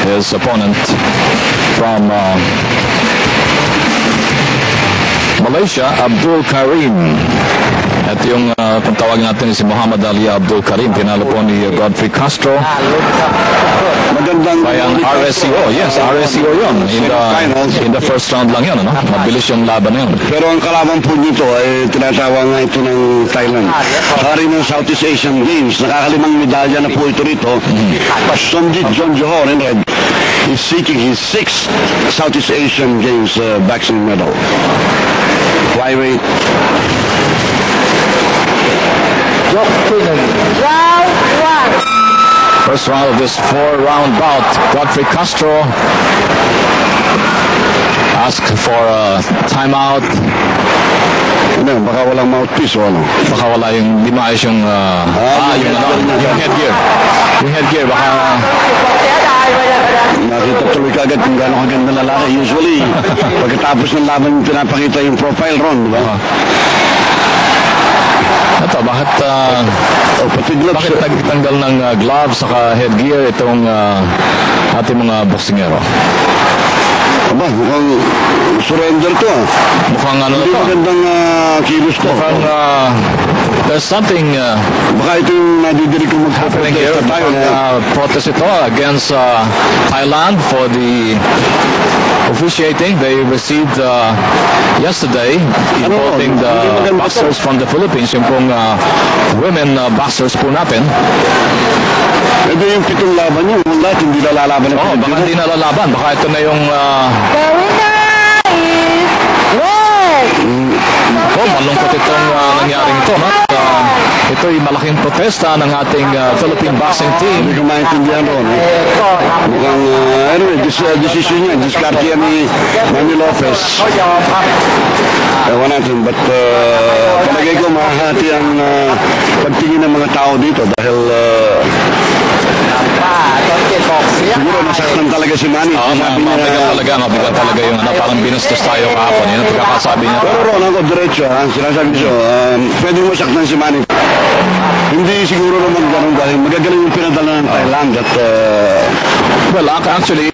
his opponent from Malaysia, Abdul Karim. At yung kung tawagin natin si Muhammad Ali Abdul Karim, tinalo po ni Godfrey Castro. Magandang by ang RSCO. Yes, RSCO yun. In the first round lang yun, ano? Mabilis yung laban na yun. Pero ang kalaban po nito ay tinatawag nga ito ng Thailand. Hari ng Southeast Asian Games. Nakakalimang medalya na po ito rito. Somjit John Johor in red is seeking his 6th Southeast Asian Games boxing medal. Flyweight. Round 1. First round of this 4-round bout. Godfrey Castro asked for a timeout. Ano, baka walang mouthpiece o ano? Baka wala yung, di maayos yung, yung headgear. Yung headgear, baka... Nakita tuloy ka agad kung gano'ng kaganda lalaki. Usually, pagkatapos ng laban, pinapakita yung profile ron, di ba? Ito, bakit tanggal ng gloves saka headgear itong ating mga boksingero? Aba, mukhang surrender to ah. Mukhang ano na Hindi to? magandang kilos to. Mukhang there's something baka ito yung nadidirig kong happening here. tayo. Protest ito against Thailand for the officiating. They received yesterday involving the boxers from the Philippines, yung pong women boxers po natin. Ito yung 7 laban niya. Lahat hindi nalalaban ng Baka hindi nalalaban. Baka ito na yung... The winner is red. malungkot itong nangyaring ito. No? Ito'y malaking protesta ng ating Philippine boxing team. Hindi ko maintindihan ron. Mukhang, anyway, decision niya. Diskarte yan ni Manny Lopez. Ewan natin, but palagay ko mahahati ang pagtingin ng mga tao dito dahil siguro nasaktan talaga si Manny. Mabigat talaga yung parang binastos tayo kahapon. Yun ang pagkakasabi niya. Pero Ron, ako diretso, sinasabi ko, pwede mo saktan si Manny. Hindi siguro naman ganun dahil magagaling yung pinadala ng Thailand at well, actually